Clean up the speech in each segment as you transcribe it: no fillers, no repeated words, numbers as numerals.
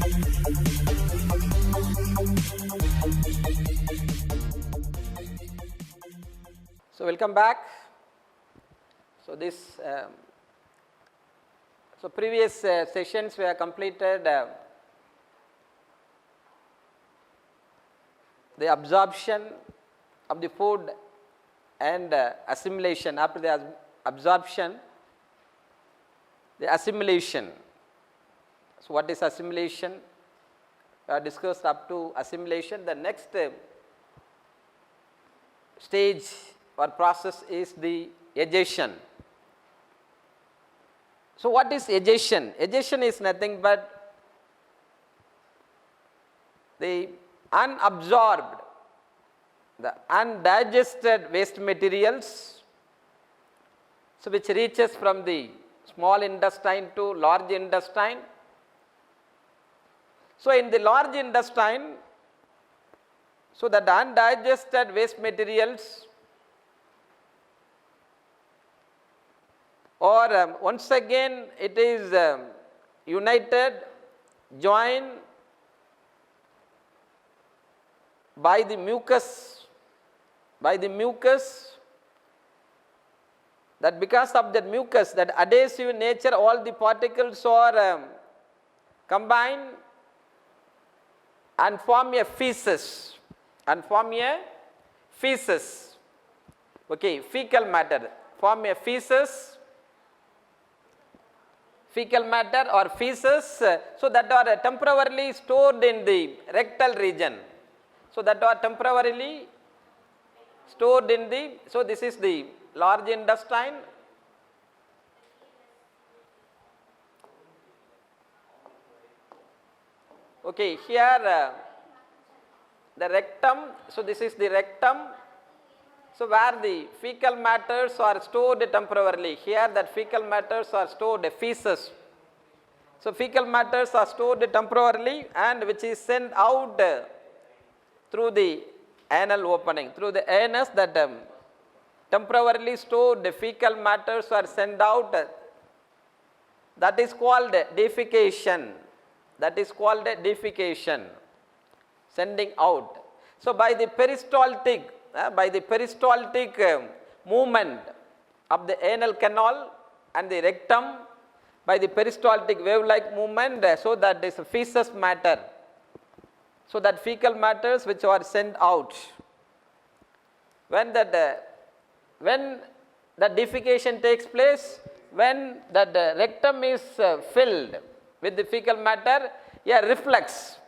So welcome back. So previous sessions we have completed the absorption of the food and assimilation. After the absorption, the assimilation. So what is assimilation? We have discussed up to assimilation. The next stage or process is the egestion. So what is egestion? Egestion is nothing but the unabsorbed, the undigested waste materials, so which reaches from the small intestine to large intestine. So in the large intestine, so that undigested waste materials or once again it is united, joined by the mucus, that because of that mucus, that adhesive nature, all the particles are combined and form a feces, okay, fecal matter, form a feces, fecal matter or feces, so that are temporarily stored in the rectal region. So that are temporarily stored in the, so this is the large intestine. Okay, here the rectum, so this is the rectum. So where the fecal matters are stored temporarily, here that fecal matters are stored, feces. So fecal matters are stored temporarily and which is sent out through the anal opening, through the anus, that temporarily stored fecal matters are sent out. That is called defecation. That is called defecation, sending out. So by the peristaltic movement of the anal canal and the rectum, by the peristaltic wave-like movement, so that is feces matter. So that fecal matters which are sent out. When the defecation takes place, when that rectum is filled with the fecal matter, a reflex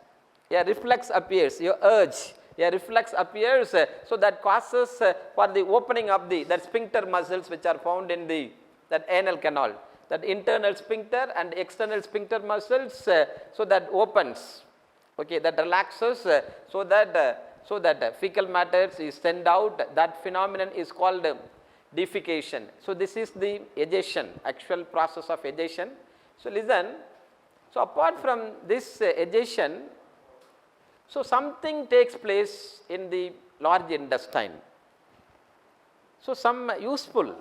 appears, your urge, a reflex appears, so that causes for the opening of that sphincter muscles which are found in that anal canal, that internal sphincter and external sphincter muscles, so that opens, okay, that relaxes, so that fecal matter is sent out. That phenomenon is called defecation. So this is the egestion, actual process of egestion. So listen, so apart from this egestion, so something takes place in the large intestine. So some useful.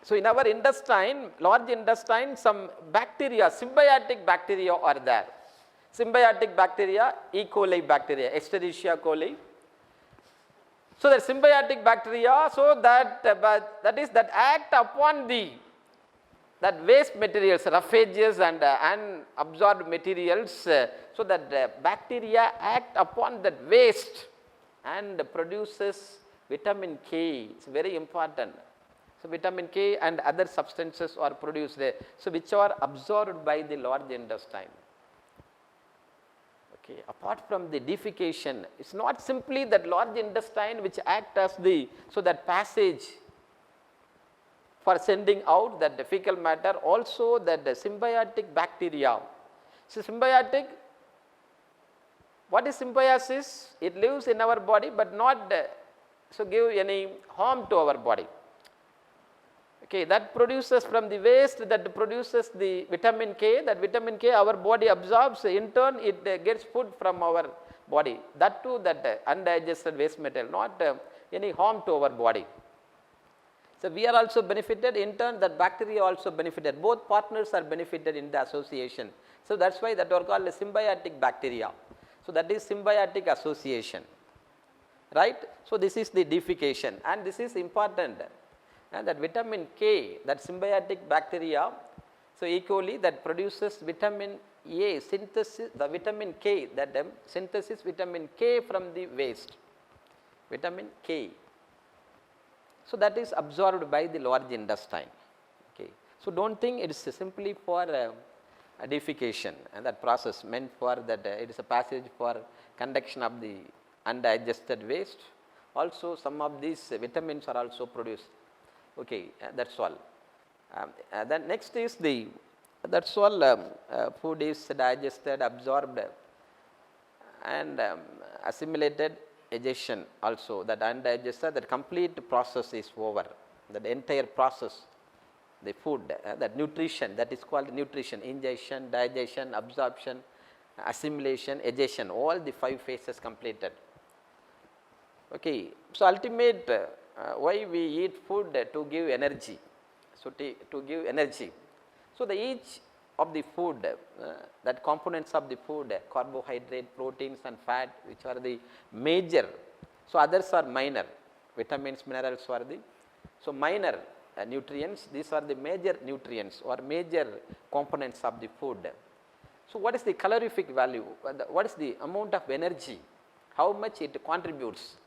So in our intestine, large intestine, some bacteria, symbiotic bacteria are there. Symbiotic bacteria, E. coli bacteria, Escherichia coli. So the symbiotic bacteria, so that act upon that waste materials, roughages and unabsorbed materials, so that bacteria act upon that waste and produces vitamin K. It's very important. So vitamin K and other substances are produced there, so which are absorbed by the large intestine. Okay. Apart from the defecation, it's not simply that large intestine which act as that passage for sending out that fecal matter, also that the symbiotic bacteria. So symbiotic, what is symbiosis? It lives in our body but not give any harm to our body. Okay, that produces from the waste, that produces the vitamin K. That vitamin K our body absorbs. In turn, it gets food from our body. That too, that undigested waste material, not any harm to our body. So we are also benefited, in turn that bacteria also benefited. Both partners are benefited in the association. So that's why that are called symbiotic bacteria. So that is symbiotic association, right? So this is the defecation, and this is important, and that vitamin K, that symbiotic bacteria, so E. coli that produces vitamin A synthesis, the vitamin K, that synthesis vitamin K from the waste, vitamin K. So that is absorbed by the large intestine. Okay. So don't think it is simply for a defecation, and that process meant for that it is a passage for conduction of the undigested waste. Also some of these vitamins are also produced. Okay, that's all. Then next is the, that's all, food is digested, absorbed and assimilated. Egestion also, that undigested, that complete process is over, that entire process, the food, that nutrition, that is called nutrition, ingestion, digestion, absorption, assimilation, egestion, all the 5 phases completed. Okay. So ultimate, why we eat food? To give energy. So to give energy. So the each of the food, that components of the food, carbohydrate, proteins and fat, which are the major. So others are minor, vitamins, minerals are the, so minor nutrients, these are the major nutrients or major components of the food. So what is the calorific value? What is the amount of energy? How much it contributes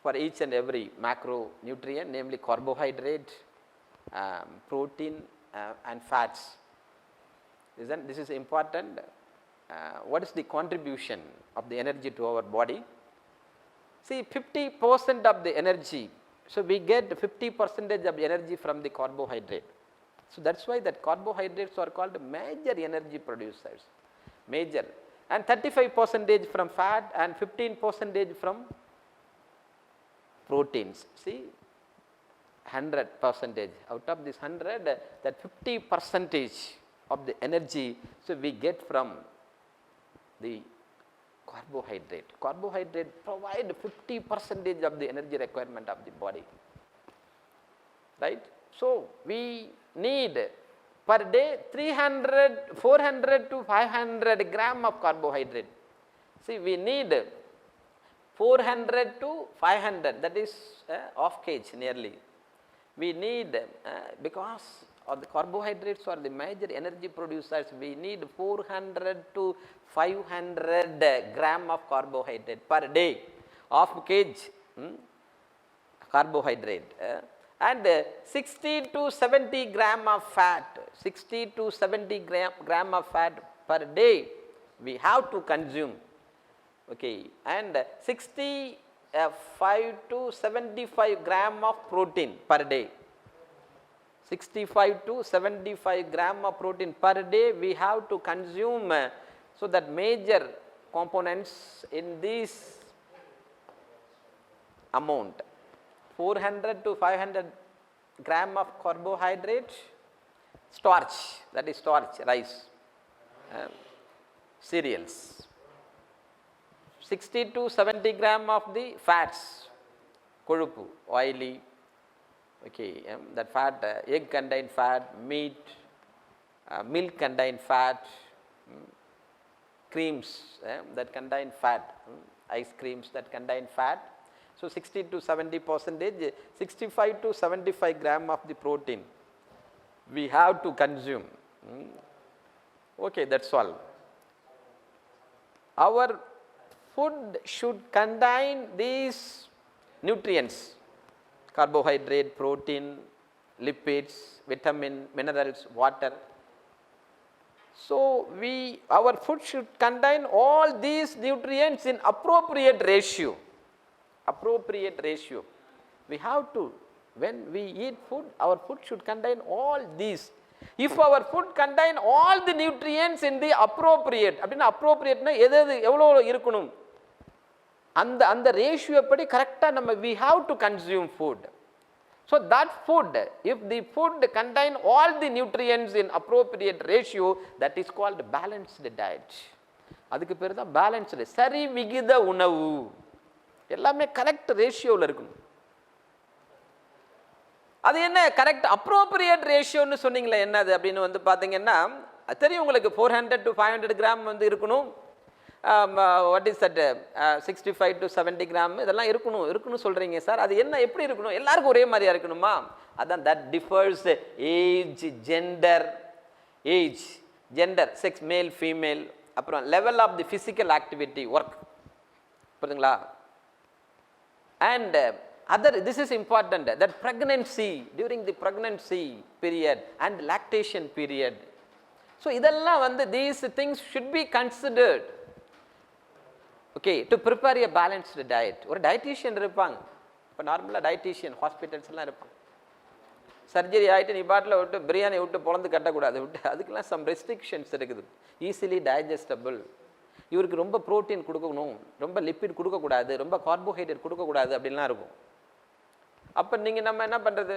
for each and every macronutrient, namely carbohydrate, protein and fats. This is important. What is the contribution of the energy to our body? See, 50% of the energy, so we get 50% of energy from the carbohydrate. So that's why that carbohydrates are called major energy producers, major, and 35% from fat and 15% from proteins. See, 100%, out of this 100, that 50% of the energy, so we get from the carbohydrate. Carbohydrate provide 50% of the energy requirement of the body, right? So we need per day 400 to 500 gram of carbohydrate. See, we need 400 to 500, that is half kg nearly. We need, because of the carbohydrates are the major energy producers, we need 400 to 500 gram of carbohydrate per day, half kg carbohydrate, and 60 to 70 gram of fat, 60 to 70 gram of fat per day we have to consume. Okay, and 65 to 75 gram of protein per day. 65 to 75 gram of protein per day we have to consume. So that major components in this amount, 400 to 500 gram of carbohydrate, starch, that is starch, rice, cereals, 60 to 70 gram of the fats, korupu, oily, okay, that fat, egg contain fat, meat, milk contain fat, creams that contain fat, ice creams that contain fat. So 60 to 70%, 65 to 75 gram of the protein we have to consume. Okay, that's all. Our food should contain these nutrients: carbohydrate, protein, lipids, vitamin, minerals, water. So our food should contain all these nutrients in appropriate ratio. Appropriate ratio. We have to, when we eat food, our food should contain all these. If our food contain all the nutrients in the appropriate, appropriate na evlo irukanum, and the ratio padi correcta we have to consume food. So that food, if the food contain all the nutrients in appropriate ratio, that is called balanced diet. அதுக்கு பேர் தான் balanced, சரி விகித உணவு, எல்லாமே correct ரேஷியோவில் இருக்கணும். அது என்ன கரெக்ட் அப்ரோப்ரியேட் ரேஷியோன்னு சொன்னீங்களே என்னது அப்படின்னு வந்து பார்த்தீங்கன்னா தெரியும் உங்களுக்கு 400 to 500 கிராம் வந்து இருக்கணும். What is that 65 to 70 gram இதெல்லாம் இருக்கணும் சொல்கிறீங்க சார். அது என்ன எப்படி இருக்கணும்? எல்லாருக்கும் ஒரே மாதிரியா இருக்கணுமா? அதான் that differs age, gender, sex, male female, அப்புறம் level of the physical activity, work, புரியுதுங்களா? And this is important, that pregnancy, during the pregnancy period and lactation period. So இதெல்லாம் வந்து these things should be considered, okay, to prepare a balanced diet. ஒரு dietitian இருப்பாங்க, இப்போ நார்மலாக dietitian ஹாஸ்பிட்டல்ஸ்லாம் இருப்பாங்க. Surgery ஆகிட்டு நீ பாட்டில் விட்டு பிரியாணி விட்டு பொழந்து கட்டக்கூடாது விட்டு, அதுக்கெல்லாம் சம் ரெஸ்ட்ரிக்ஷன்ஸ் இருக்குது. ஈஸிலி டைஜஸ்டபிள், இவருக்கு ரொம்ப ப்ரோட்டீன் கொடுக்கணும், ரொம்ப லிப்பிட் கொடுக்கக்கூடாது, ரொம்ப கார்போஹைட்ரேட் கொடுக்கக்கூடாது அப்படின்லாம் இருக்கும். அப்போ நீங்கள் நம்ம என்ன பண்ணுறது?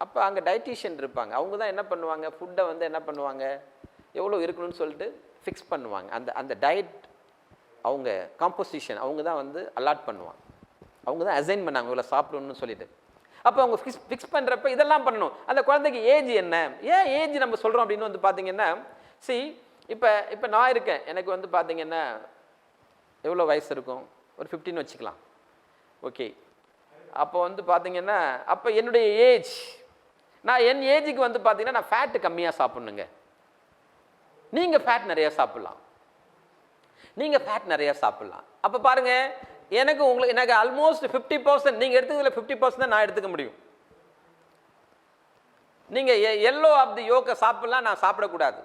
அப்போ அங்கே டயட்டீஷியன் இருப்பாங்க, அவங்க தான் என்ன பண்ணுவாங்க, ஃபுட்டை வந்து என்ன பண்ணுவாங்க, எவ்வளோ இருக்கணும்னு சொல்லிட்டு ஃபிக்ஸ் பண்ணுவாங்க. அந்த டயட் அவங்க காம்போசிஷன் அவங்க தான் வந்து அலாட் பண்ணுவாங்க, அவங்க தான் அசைன் பண்ணாங்க இவ்வளோ சாப்பிடணும்னு சொல்லிட்டு. அப்போ அவங்க ஃபிக்ஸ் பண்ணுறப்ப இதெல்லாம் பண்ணணும். அந்த குழந்தைக்கு ஏஜ் என்ன, ஏன் ஏஜ் நம்ம சொல்கிறோம் அப்படின்னு வந்து பார்த்தீங்கன்னா, இப்போ நான் இருக்கேன், எனக்கு வந்து பார்த்தீங்கன்னா எவ்வளோ வயசு இருக்கும், ஒரு 15 வச்சுக்கலாம், ஓகே. அப்போ வந்து பார்த்தீங்கன்னா அப்போ என்னுடைய ஏஜ், நான் என் ஏஜுக்கு வந்து பார்த்தீங்கன்னா நான் ஃபேட்டு கம்மியாக சாப்பிட்ணுங்க. நீங்கள் ஃபேட் நிறையா சாப்பிட்லாம். அப்போ பாருங்கள், எனக்கு ஆல்மோஸ்ட் 50%, நீங்கள் எடுத்துக்கிறதுல 50% தான் நான் எடுத்துக்க முடியும். நீங்கள் எல்லோ ஆஃப் தி யோக்கை சாப்பிட்லாம், நான் சாப்பிடக்கூடாது.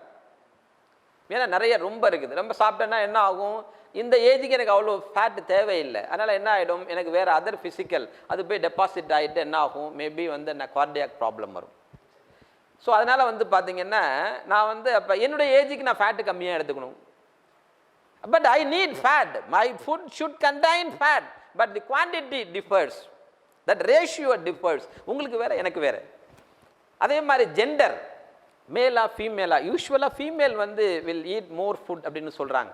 ஏன்னா நிறைய ரொம்ப இருக்குது, ரொம்ப சாப்பிட்டேன்னா என்ன ஆகும், இந்த ஏஜுக்கு எனக்கு அவ்வளோ ஃபேட் தேவையில்லை, அதனால் என்ன ஆகிடும், எனக்கு வேறு அதர் ஃபிசிக்கல் அது போய் டெபாசிட் ஆகிட்டு என்ன ஆகும், மேபி வந்து என்ன கார்டியாக் ப்ராப்ளம் வரும். ஸோ அதனால் வந்து பார்த்தீங்கன்னா நான் வந்து அப்போ என்னுடைய ஏஜுக்கு நான் ஃபேட்டு கம்மியாக எடுத்துக்கணும். But I need fat, my food should contain fat, but the quantity differs, that ratio differs, உங்களுக்கு வேறு எனக்கு வேறு. அதே மாதிரி ஜெண்டர், மேலா ஃபீமேலா, யூஸ்வலாக ஃபீமேல் வந்து வில் ஈட் மோர் ஃபுட் அப்படின்னு சொல்கிறாங்க.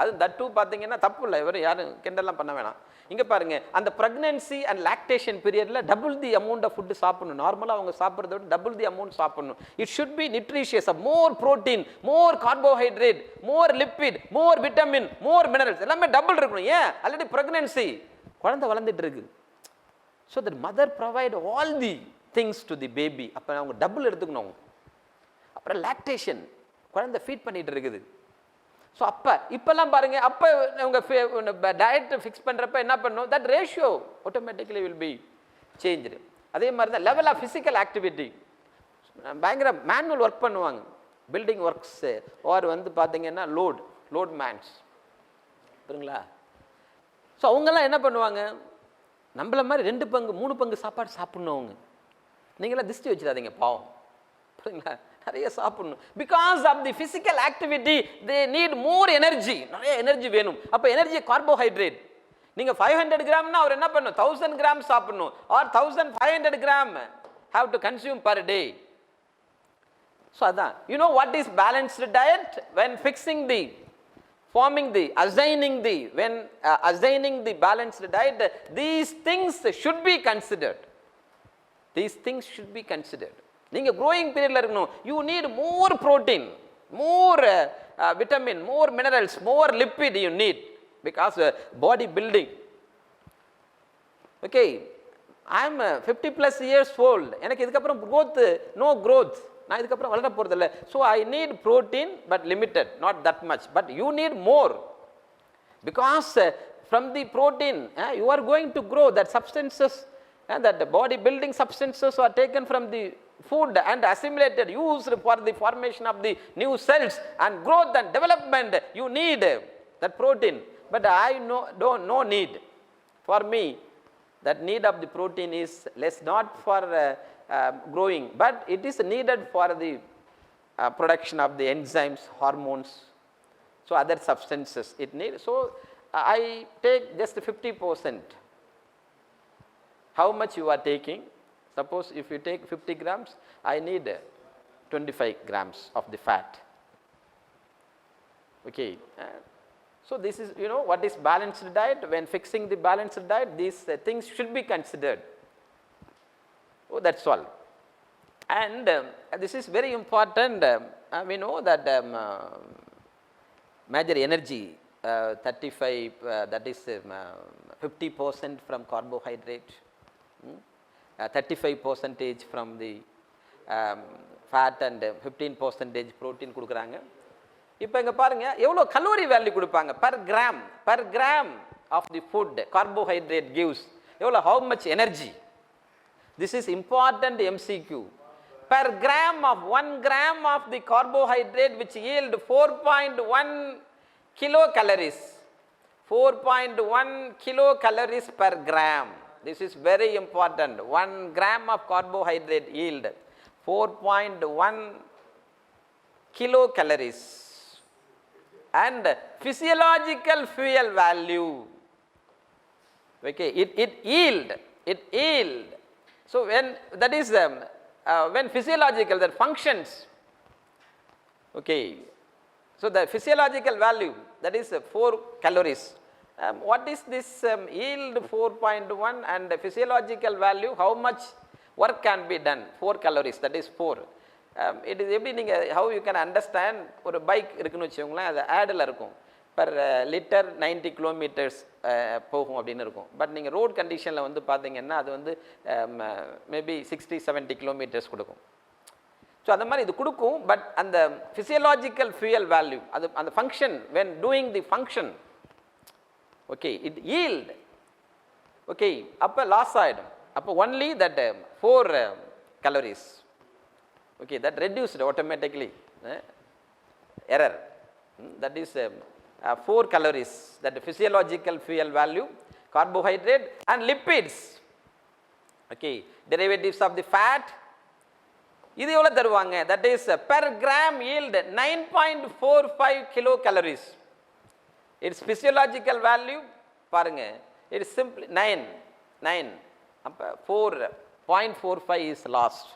அது தட்டு பார்த்தீங்கன்னா தப்பு இல்லை, இவர் யாரும் கிண்டல்லாம் பண்ண வேணாம். இங்கே பாருங்கள், அந்த ப்ரெக்னன்சி அண்ட் லாக்டேஷன் பீரியடில் double the amount of food சாப்பிடணும். நார்மலாக அவங்க சாப்பிட்றத விட டபுள் தி அமௌண்ட் சாப்பிடணும். It should be nutritious, more protein, more carbohydrate, more lipid, more vitamin, more minerals, எல்லாமே டபுள் இருக்கணும். ஏன்? ஆல்ரெடி ப்ரெக்னன்சி, குழந்தை வளர்ந்துட்டு இருக்கு. So that mother provide all the things to the baby. அப்போ அவங்க டபுள் எடுத்துக்கணும். அப்புறம் லாக்டேஷன், குழந்தை ஃபீட் பண்ணிட்டு இருக்குது. ஸோ இப்போல்லாம் பாருங்கள், அப்போ உங்கள் டயட் ஃபிக்ஸ் பண்ணுறப்ப என்ன பண்ணணும், that ratio automatically will be change. அதே மாதிரி தான் லெவல் ஆஃப் ஃபிசிக்கல் ஆக்டிவிட்டி, பயங்கர மேனுவல் ஒர்க் பண்ணுவாங்க, பில்டிங் ஒர்க்ஸு, ஆர் வந்து பார்த்தீங்கன்னா லோட் மேன்ஸ், புரியுங்களா? ஸோ அவங்கெல்லாம் என்ன பண்ணுவாங்க, நம்மள மாதிரி 2 பங்கு 3 பங்கு சாப்பாடு சாப்பிட்ணும். அவங்க நீங்களாம் திருஷ்டி வச்சிடாதீங்க, பாவம், புரியுங்களா? நிறைய சாப்பிடணும். Because of the physical activity they need more energy, நிறைய எனர்ஜி வேணும். அப்போ எனர்ஜி கார்போஹைட்ரேட். நீங்கள் 500 கிராம்னா அவர் என்ன பண்ணணும், 1000 கிராம் சாப்பிடணும், or 1500 gram have to consume per day. So அதான், you know what is balanced diet when fixing the forming the when assigning the balanced diet, these things should be considered. நீங்க growing periodல இருக்கணும். you need more protein, more vitamin, more minerals, more lipid you need, because body building. Okay, I am 50 plus years old, எனக்கு இதுக்கு அப்புறம் no growth, நான் இதுக்கு அப்புறம் வளர போறது இல்ல. so I need protein but limited, not that much, but you need more, because from the protein you are going to grow. That substances and that the body building substances are taken from the food and assimilated, used for the formation of the new cells and growth and development. You need that protein, but I no need. For me, that need of the protein is less, not for growing, but it is needed for the production of the enzymes, hormones, so other substances it needs. So I take just 50%. How much you are taking? Suppose if you take 50 grams, I need 25 grams of the fat. Okay, so this is, you know, what is balanced diet. When fixing the balanced diet, these things should be considered. So that's all. And this is very important. We know that major energy 35 that is 50% from carbohydrate, 35% from the fat and 15% protein கொடுக்குறாங்க. இப்போ இங்கே பாருங்கள் எவ்வளோ calorie value கொடுப்பாங்க per gram of the food carbohydrate gives எவ்வளோ how much energy. This is important MCQ. Per gram of 1 gram of the carbohydrate which yield 4.1 kilocalories. 4.1 kilocalories per gram. This is very important. 1 gram of carbohydrate yield 4.1 kilocalories. And physiological fuel value. Okay, it yield. So when that is when physiological that functions. Okay, so the physiological value that is 4 calories. What is this yield 4.1 and the physiological value, how much work can be done? 4 calories, that is 4. It is எப்படி நீங்கள் how you can understand. ஒரு bike இருக்குன்னு வச்சுக்கோங்களேன், அது ஆடில் இருக்கும் per liter 90 kilometers போகும் அப்படின்னு இருக்கும். பட் நீங்கள் ரோட் கண்டிஷனில் வந்து பார்த்தீங்கன்னா அது வந்து மேபி 60-70 கிலோமீட்டர்ஸ் கொடுக்கும். ஸோ அந்த மாதிரி இது கொடுக்கும். பட் அந்த ஃபிசியலாஜிக்கல் ஃபியூயல் வேல்யூ அது அந்த function when doing the function, okay, it yield, okay, அப்போ லாஸ் ஆகிடும். அப்போ only that 4 calories, okay, that reduced automatically error. That is 4 calories, that physiological fuel value, carbohydrate and lipids, okay, derivatives of the fat. இது எவ்வளோ தருவாங்க? That is per gram yield 9.45 kilocalories. Its physiological value பாருங்க, it is simply 9 அப்போ 4.45 is lost.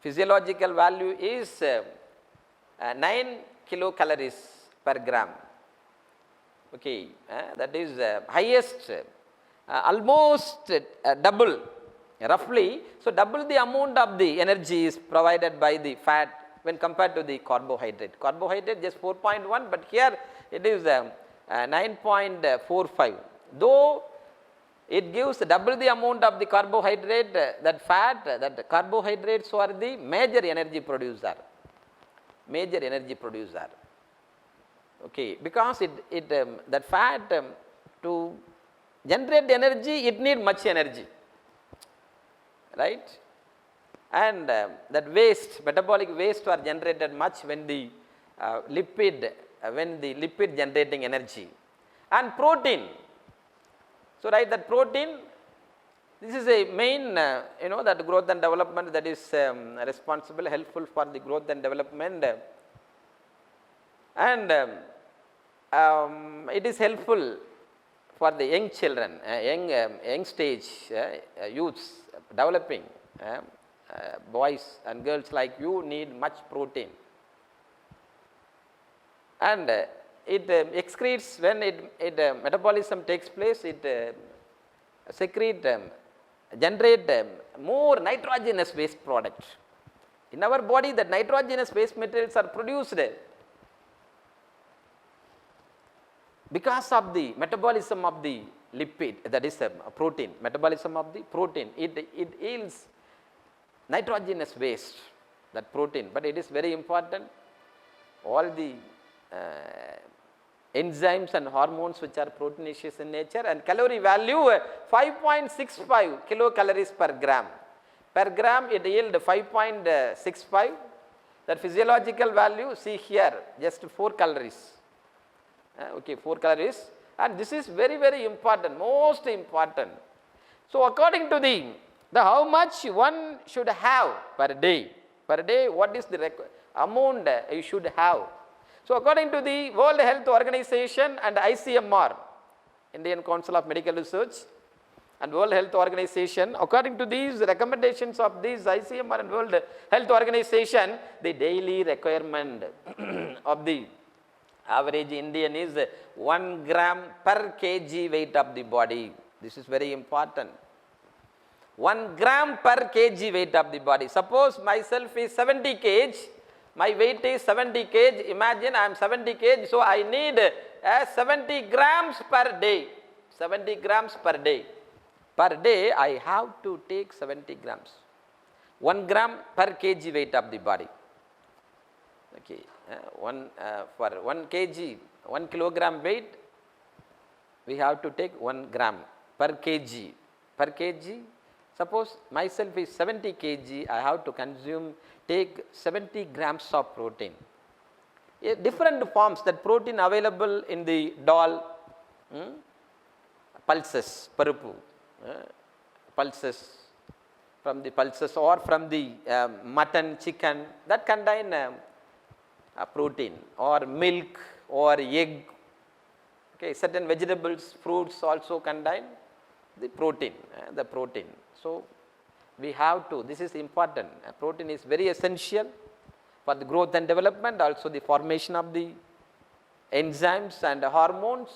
Physiological value is 9 kilocalories per gram. Okay, that is highest, almost double, roughly. So double the amount of the energy is provided by the fat when compared to the carbohydrate. Carbohydrate just 4.1, but here it is 9.45. Though it gives double the amount of the carbohydrate, that fat, that carbohydrates are the major energy producer. Okay, because that fat to generate energy, it need much energy, right? And that waste, metabolic waste are generated much when the lipid generating energy. And protein. So right, that protein, this is a main that growth and development, that is responsible, helpful for the growth and development. And it is helpful for the young children, young stage youths developing, boys and girls like you need much protein. And it excretes, when it metabolism takes place, it generate more nitrogenous waste product. In our body, the nitrogenous waste materials are produced because of the metabolism of the lipid, that is protein, metabolism of the protein. It yields nitrogenous waste, that protein. But it is very important, all the enzymes and hormones which are proteinaceous in nature. And calorie value 5.65 kilocalories per gram. Per gram it yield 5.65. That physiological value, see here, just 4 calories. Okay, 4 calories. And this is very, very important, most important. So according to the how much one should have per day, what is the amount you should have? So according to the World Health Organization and ICMR, Indian Council of Medical Research and World Health Organization, according to these recommendations of these ICMR and World Health Organization, the daily requirement of the average Indian is 1 gram per kg weight of the body. This is very important. 1 gram per kg weight of the body. Suppose myself is 70 kg, my weight is 70 kg, imagine I am 70 kg, so I need 70 grams per day, 70 grams per day. Per day I have to take 70 grams, 1 gram per kg weight of the body. Okay, for 1 kg, 1 kilogram weight, we have to take 1 gram per kg. Per kg, suppose myself is 70 kg, I have to take 70 grams of protein. Different forms that protein available in the dal, pulses, parupu, pulses, from the pulses or from the mutton, chicken, that contain protein, or milk or egg. Okay, certain vegetables, fruits also contain the protein, So we have to, this is important, protein is very essential for the growth and development, also the formation of the enzymes and hormones,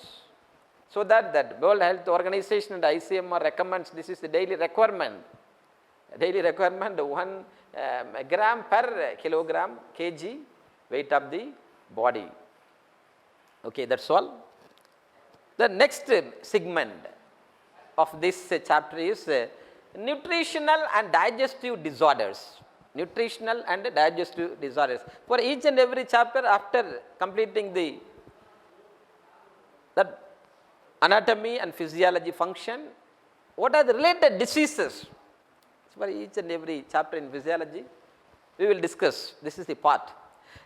so that World Health Organization and ICMR recommends this is the daily requirement. 1 gram per kilogram kg weight of the body. Okay, that's all. The next segment of this chapter is nutritional and digestive disorders. Nutritional and digestive disorders. For each and every chapter, after completing the anatomy and physiology function, what are the related diseases? For each and every chapter in physiology, we will discuss. This is the part.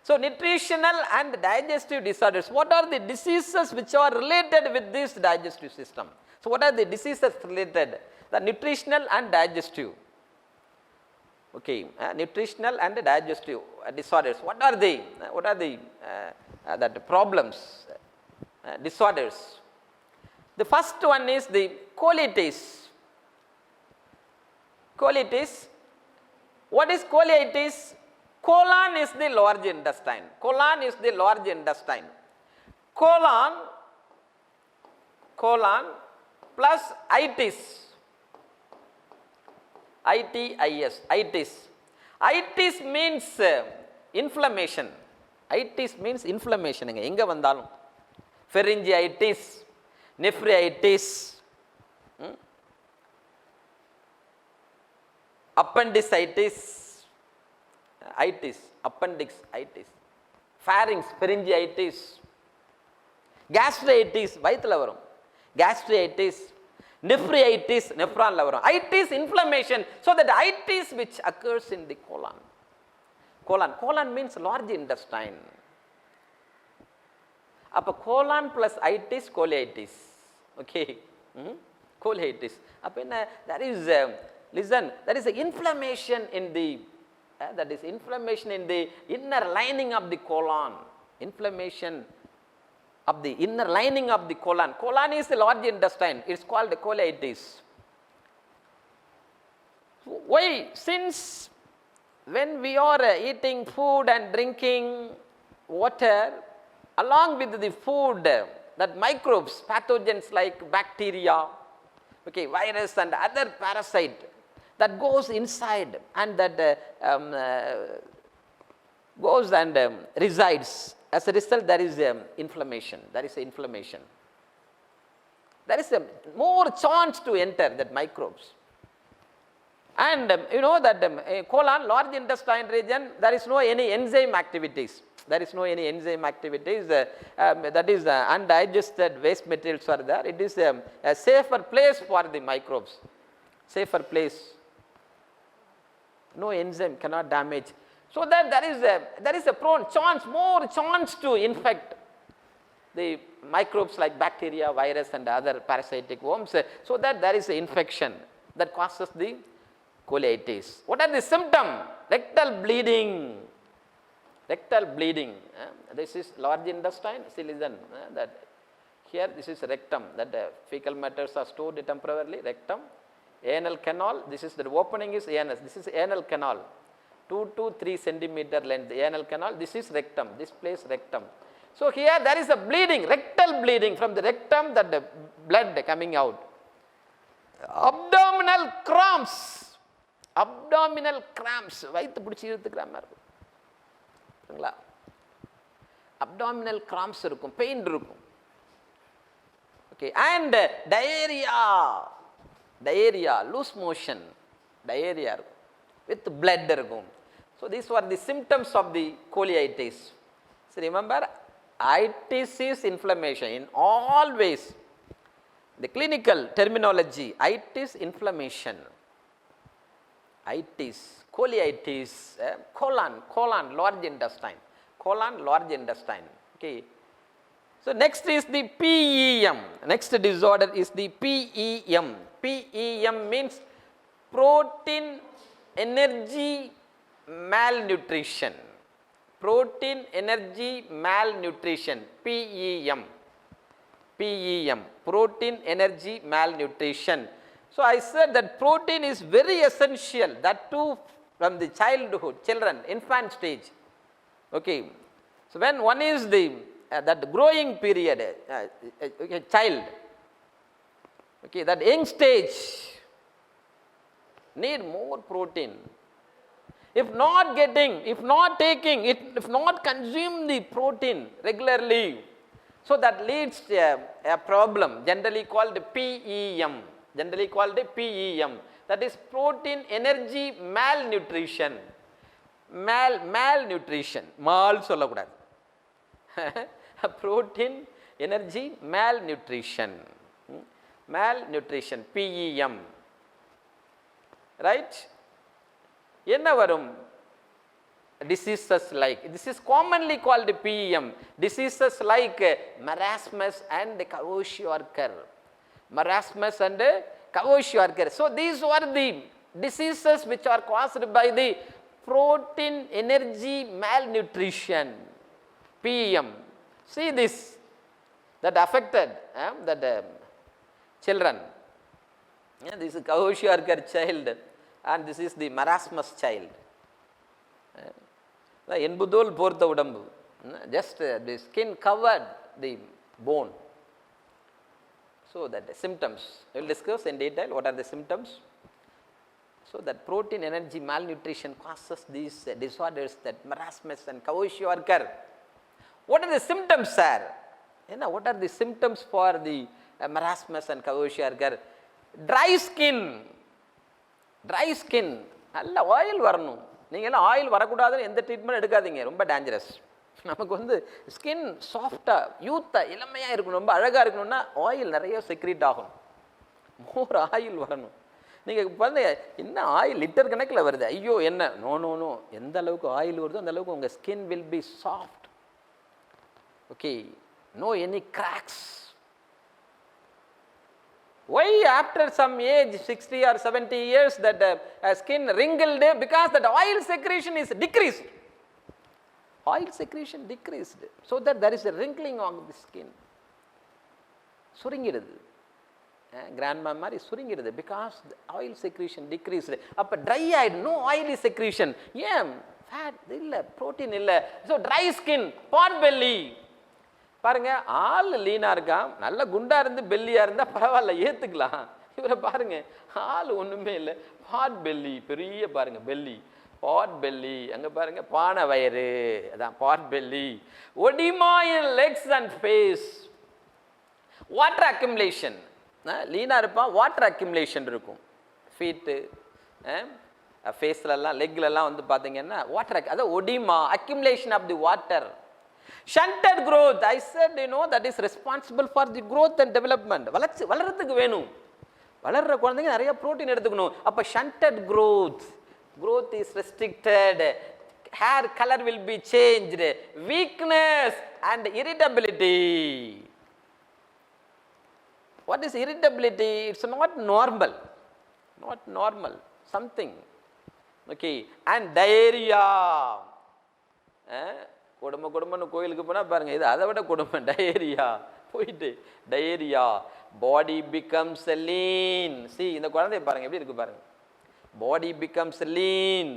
So, nutritional and digestive disorders. What are the diseases which are related with this digestive system? So, what are the diseases related? The nutritional and digestive. Okay, nutritional and digestive disorders. What are the problems, disorders? The first one is the colitis. Colitis. What is colitis? Colon is the large intestine. Colon is the large intestine. Colon plus itis. I-T-I-S. Itis. Itis means inflammation. Itis means inflammation. Enga vandalum. Pharyngitis, nephritis, appendicitis, appendicitis, pharynx, pharyngitis, gastritis, vayithula varum, gastritis, nephritis, nephron la varum. Itis, inflammation. So that itis which occurs in the colon. Colon means large intestine. Appa colon plus itis, colitis. Okay, colitis. Appa there is listen, there is an inflammation in the inner lining of the colon. Inflammation of the inner lining of the colon. Colon is the large intestine. It's called colitis. Why? Since when we are eating food and drinking water, along with the food, that microbes, pathogens like bacteria, okay, virus and other parasite, that goes inside and that goes and resides. As a result, there is inflammation. There is inflammation. There is a more chance to enter that microbes. And you know that colon, large intestine region, there is no any enzyme activities. There is no any enzyme activities. That is undigested waste materials are there. It is a safer place for the microbes. Safer place. No enzyme cannot damage. So that there is a more chance to infect the microbes like bacteria, virus and other parasitic worms. So that there is an infection that causes the colitis. What are the symptoms? Rectal bleeding. Rectal bleeding. This is large intestine. See, listen, that here this is rectum, that fecal matters are stored temporarily. Rectum. Anal canal. This is the opening is anus. This is anal canal. 2 to 3 centimeter length. Anal canal. This is rectum. This place rectum. So here there is a bleeding, rectal bleeding from the rectum, that the blood coming out. abdominal cramps, abdominal cramps, வயிற்று பிடிச்சி இழுத்துக்கிற மாதிரி இருக்கும் சரிங்களா, abdominal cramps இருக்கும், pain இருக்கும். Okay, and diarrhea, loose motion, diarrhea இருக்கும், with blood இருக்கும். So these were the symptoms of the colitis. So remember, itis is inflammation in all ways. The clinical terminology, itis, inflammation. Itis, colitis, colon, large intestine. Colon, large intestine. Okay. So next is the PEM. Next disorder is the PEM. PEM means protein energy malnutrition. Protein energy malnutrition. PEM. PEM. Protein energy malnutrition. So I said that protein is very essential, that too from the childhood, children, infant stage. Okay. So when one is the that growing period, child, okay, that young stage need more protein. If not getting, if not taking, if not consume the protein regularly, so that leads to a problem generally called PEM. Generally called PEM. That is protein energy malnutrition. Malnutrition. Mal சொல்லக்கூடாது. Protein energy malnutrition. Malnutrition. PEM. Right? என்ன வரும்? Diseases like, this is commonly called PEM. Diseases like marasmus and kwashiorkor. Marasmus and kwashiorkor. So these were the diseases which are caused by the protein energy malnutrition. PEM. See this, that affected that children. This is kwashiorkor child and this is the marasmus child. என்புதோல் போர்த்த உடம்பு, just the skin covered the bone. So that the symptoms, we will discuss in detail what are the symptoms. So that protein energy malnutrition causes these disorders, that marasmus and kwashiorkor. What are the symptoms, sir? What are the symptoms for the marasmus and kwashiorkor? Dry skin. Dry skin. நல்ல oil வரணும். நீங்கள் எல்லாம் oil வரக்கூடாதுன்னு எந்த treatment எடுக்காதீங்க, ரொம்ப dangerous. நமக்கு வந்து ஸ்கின் சாஃப்டாக யூத்தாக இளமையாக இருக்கணும், ரொம்ப அழகாக இருக்கணும்னா ஆயில் நிறைய செக்ரீட் ஆகணும், மோர் ஆயில் வரணும். நீங்கள் வந்து என்ன ஆயில் லிட்டர் கணக்கில் வருது, ஐயோ என்ன, நோ நோ நோ, எந்த அளவுக்கு ஆயில் வருதோ அந்த அளவுக்கு உங்கள் skin will be soft. Okay, no any cracks. Why after some age, 60 or 70 years, that skin wrinkled? Because that oil secretion is decreased. Oil secretion decreased, so that there is a wrinkling on the skin. சுருங்கிடுது, grandma மாதிரி சுருங்கிடுது, because the oil secretion decreased. அப்போ try ஆயிடு, no oily secretion. ஏன்? Fat இல்லை, protein இல்லை. So dry skin, பாட் belly. பாருங்க, ஆள் லீனா இருக்கான், நல்ல குண்டா இருந்து பெல்லியா இருந்தா பரவாயில்ல, ஏத்துக்கலாம். இவரை பாருங்க, ஆள் ஒண்ணுமே இல்லை, பாட் பெல்லி, பெரிய பாருங்க பெல்லி, பாட் பெல்லி. அங்க பாருங்க பானை வயிறு, அதான் pot belly. Oedema in legs and face. Water accumulation, லீனா இருப்பான், வாட்டர் அக்யூமுலேஷன் இருக்கும். ஃபீட்டு, ஃபேஸ்லலாம், லெக்லலாம் வந்து பார்த்தீங்கன்னா வாட்டர், அதாவது oedema, accumulation of the water. Shunted growth, I said, that is responsible for the growth and development. வளர்றதுக்கு வேணும், வளர்ற குழந்தைங்க நிறைய புரோட்டீன் எடுத்துக்கணும். அப்போ shunted growth, growth is restricted, hair color will be changed, weakness and irritability. What is irritability? It's not normal, not normal, something. Okay, and diarrhea. கொடுமைன்னு கோயிலுக்கு போனால் பாருங்க, இது அதை விட கொடுமை, டயரியா போயிட்டு diarrhoea. Body becomes lean. See இந்த குழந்தைய பாருங்க எப்படி இருக்கு பாருங்க. Body becomes lean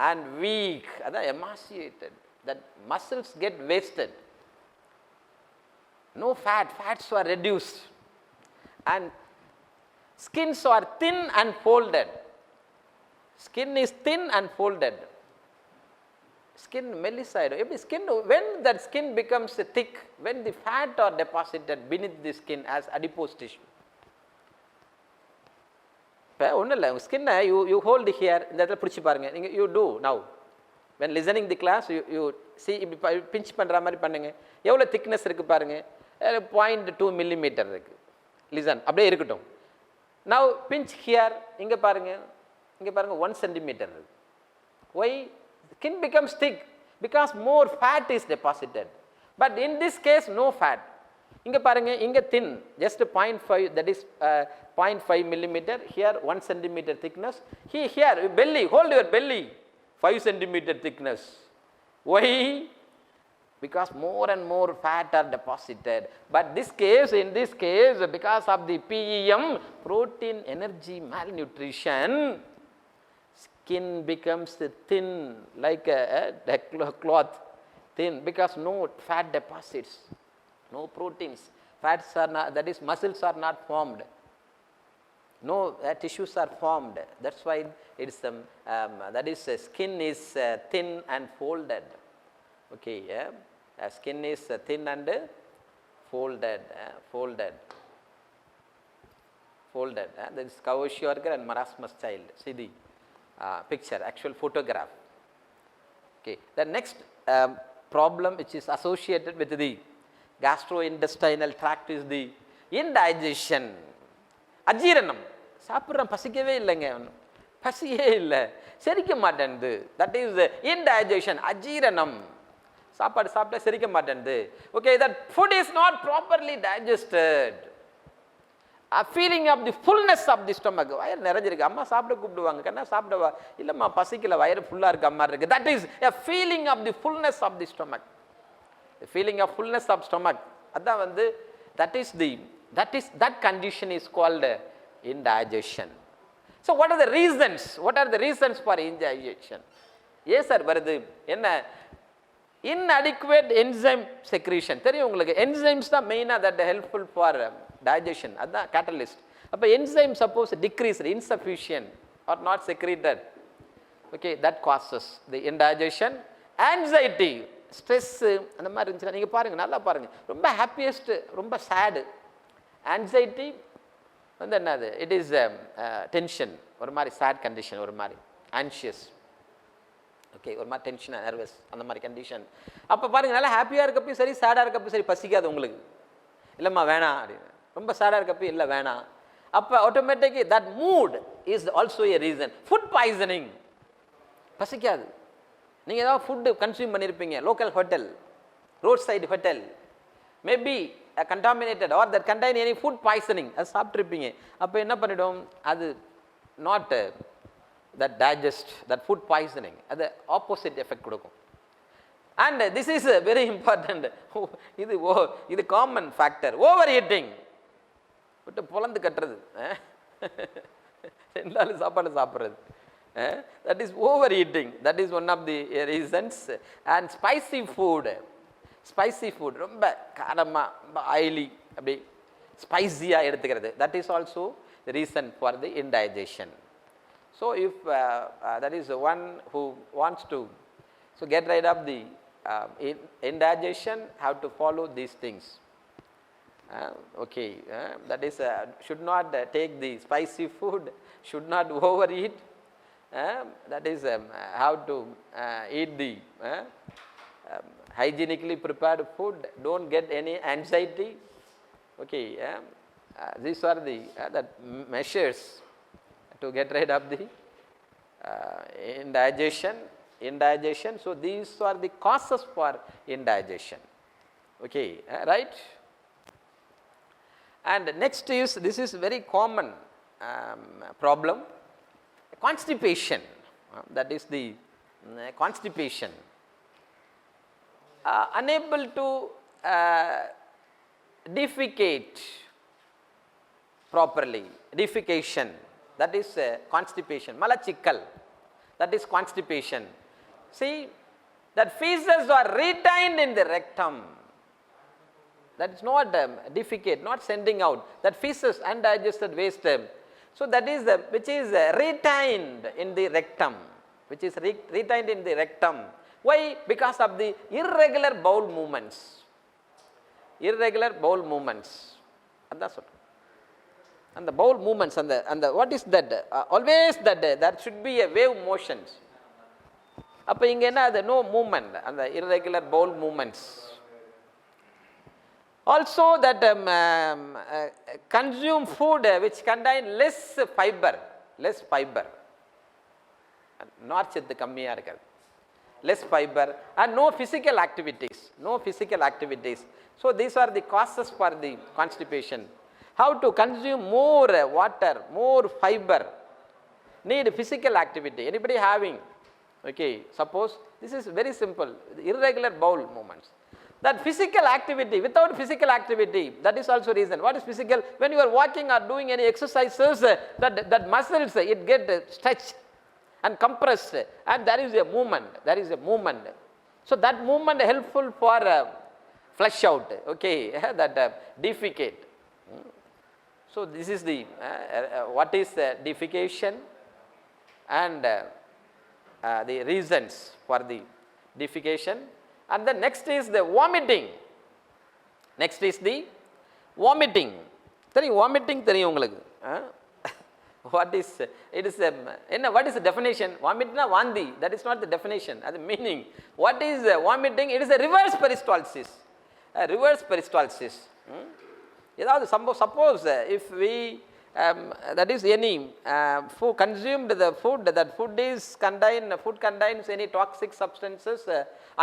and weak, அதான் emaciated, that muscles get wasted. No fat, fats are reduced. And skins are thin and folded. Skin is thin and folded. Skin mellicide. Skin, when that skin becomes thick, when the fat are deposited beneath the skin as adipose tissue. Skin you hold here, you do now. When listening the class, you see, pinch பண்ற மாதிரி பண்ணுங்க. எவ்வளவு thickness இருக்கு பாருங்க. 0.2 millimeter இருக்கு. Listen, அப்படியே இருக்கட்டும். Now pinch here, இங்க பாருங்க. 1 centimeter இருக்கு. Why? Skin becomes thick because more fat is deposited. But in this case, no fat. இங்க பாருங்க, இங்க thin, just 0.5, that is 0.5 millimeter. Here 1 centimeter thickness. Here belly, hold your belly. 5 centimeter thickness. Why? Because more and more fat are deposited. But in this case, because of the PEM, protein energy malnutrition, skin becomes thin like a cloth, thin because no fat deposits, no proteins. Fats are not, that is muscles are not formed. No tissues are formed. That's why it's that is skin is thin and folded. Okay, skin is thin and folded. That is Kawashiorkar and Marasmus child. See the picture, actual photograph. Okay, the next problem which is associated with the gastrointestinal tract is the indigestion. அஜீரணம். சாப்பிட்றோம், பசிக்கவே இல்லைங்க, பசியே இல்லை, செரிக்க மாட்டேன்து. That is இன்டைஜஷன், அஜீரணம். சாப்பாடு சாப்பிட்டா செரிக்க மாட்டேன்து. Okay, that food is not properly digested. Feeling of the fullness of the stomach. வயிறு நிறைஞ்சிருக்கு, அம்மா சாப்பிட கூப்பிடுவாங்க, கண்ணா சாப்பிடவா, இல்லைம்மா பசிக்கல, வயிறு ஃபுல்லாக இருக்கு, அம்மா இருக்கு. That is a feeling of the fullness of the stomach. Feeling of fullness of stomach, அதான் வந்து that condition is called indigestion. So what are the reasons? What are the reasons for indigestion? Yes sir, வருது என்ன? Inadequate enzyme secretion. தெரியும் உங்களுக்கு, enzymes தான் மெயினாக that helpful for digestion. அதான் catalyst. அப்போ enzyme suppose decreased, insufficient or not secreted, okay, that causes the indigestion. Anxiety, stress அந்த மாதிரி இருந்துச்சுன்னா நீங்கள் பாருங்கள், நல்லா பாருங்கள், ரொம்ப ஹாப்பியஸ்ட், ரொம்ப சேடு. ஆன்சைட்டி வந்து என்னது? இட் இஸ் டென்ஷன், ஒரு மாதிரி சேட் கண்டிஷன், ஒரு மாதிரி ஆன்ஷியஸ், ஓகே, ஒரு மாதிரி டென்ஷன், நர்வஸ், அந்த மாதிரி கண்டிஷன். அப்போ பாருங்கள், நல்லா ஹாப்பியாக இருக்கப்போ சரி, சேடாக இருக்கப்போ சரி, பசிக்காது உங்களுக்கு, இல்லைம்மா வேணாம் அப்படின்னு. ரொம்ப சேடாக இருக்கப்போ இல்லை வேணாம். அப்போ automatically that mood is also a reason. Food poisoning, பசிக்காது. நீங்கள் ஏதாவது ஃபுட்டு கன்சியூம் பண்ணியிருப்பீங்க, local hotel, road side hotel, maybe contaminated or that contain any food poisoning, அது சாப்பிட்ருப்பீங்க. அப்போ என்ன பண்ணிடும், அது not that digest, that food poisoning, அது ஆப்போசிட் எஃபெக்ட் கொடுக்கும். And this is very important. இது காமன் ஃபேக்டர். ஓவர் ஈட்டிங், விட்டு பொலந்து கட்டுறது, ரெண்டாலும் சாப்பாடு சாப்பிட்றது, that is overeating. That is one of the reasons. And spicy food, ரொம்ப காரமாக, ரொம்ப ஆயிலி, அப்படி ஸ்பைசியாக எடுத்துக்கிறது, that is also the reason for the indigestion. So if that is the one who wants to get rid of the indigestion, have to follow these things. Okay, that is should not take the spicy food, should not overeat. That is how to eat the hygienically prepared food, don't get any anxiety. Okay, these are the measures to get rid of the indigestion. So these are the causes for indigestion. Okay, right? And next is, this is very common problem, constipation. That is the constipation. Unable to defecate properly, defecation, that is constipation. Malachikkal, that is constipation. See, that feces are retained in the rectum. That is not defecate, not sending out. That feces, undigested waste, So that is the which is retained in the rectum, which is retained in the rectum. Why? Because of the irregular bowel movements. Irregular bowel movements. That's what. And the bowel movements and the what is that? Always that there should be a wave motions. அப்போ இங்கே என்ன அது no movement and the irregular bowel movements. Also that consume food which contain less fiber, நார்ச்சத்து கம்மியாக இருக்கிறது, less fiber and no physical activities. So these are the causes for the constipation. How to consume more water, more fiber, need physical activity. Anybody having? Okay, suppose this is very simple, irregular bowel movements. That physical activity, without physical activity, that is also reason. What is physical? When you are walking or doing any exercises, that muscles, it get stretched and compressed and there is a movement. So that movement helpful for flush out, okay, that defecate. So this is the, what is defecation and the reasons for the defecation. And the next is the vomiting. தெரியும் vomiting தெரியும் உங்களுக்கு. What is it is என்ன what is the definition? Vomitனா வாந்தி, that is not the definition, அது meaning. What is vomiting? It is a reverse peristalsis. ஏதாவது suppose if we that is any food consumed the food, that food contains any toxic substances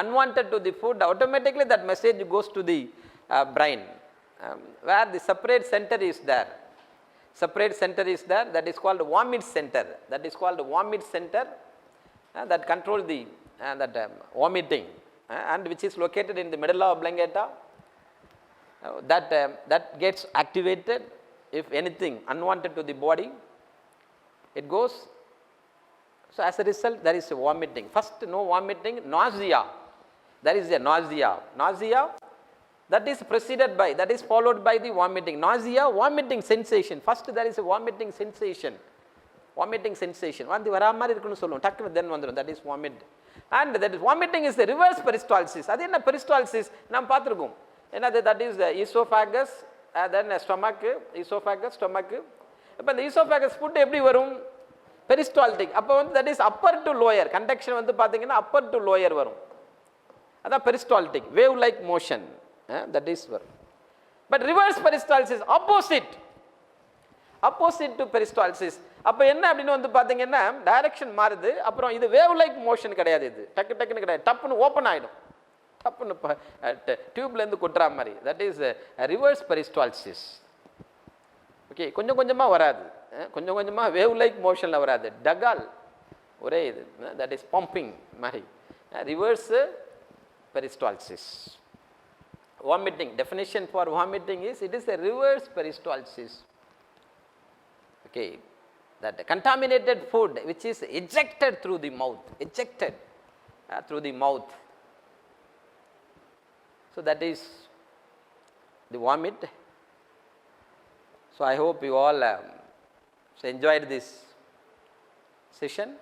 unwanted to the food, automatically that message goes to the brain where the separate center is there, that is called vomit center, that controls the vomiting and which is located in the medulla oblongata. That gets activated if anything unwanted to the body, it goes. So as a result there is a vomiting. First no vomiting, nausea. There is a nausea that is preceded by, that is followed by the vomiting. Nausea, vomiting sensation. First there is a vomiting sensation. வாந்தி வரா மாதிரி இருக்குன்னு சொல்லுவோம், டக்குன்னு then வந்துடும், that is vomit. And that is vomiting is the reverse peristalsis. அது என்ன peristalsis நாம் பார்த்துருக்கோம். என்னது? that is the esophagus, then stomach. இப்போ இந்த esophagus food எப்படி வரும்? peristaltic. அப்போ வந்து that is upper to lower, conduction வந்து பார்த்தீங்கன்னா upper to lower வரும், அதான் peristaltic, wave like motion, that is வரும். But reverse peristalsis opposite to peristalsis. அப்போ என்ன அப்படின்னு வந்து பார்த்தீங்கன்னா டைரக்ஷன் மாறுது, அப்புறம் இது வேவ் லைக் மோஷன் கிடையாது, இது டக்குன்னு கிடையாது, டப்புன்னு ஓப்பன் ஆகிடும், டப்புன்னு டியூப்லேருந்து கொட்டுற மாதிரி, that is reverse peristalsis. Okay, கொஞ்சம் கொஞ்சமாக வராது, கொஞ்சம் கொஞ்சமாக வேவ் லைக் மோஷனில் வராது, டகால் ஒரே இது, தட் இஸ் பம்பிங் மாதிரி, reverse peristalsis. Vomiting, definition for vomiting is, it is a reverse peristalsis. Okay, that contaminated food which is ejected through the mouth, so that is the vomit. So I hope you all enjoyed this session.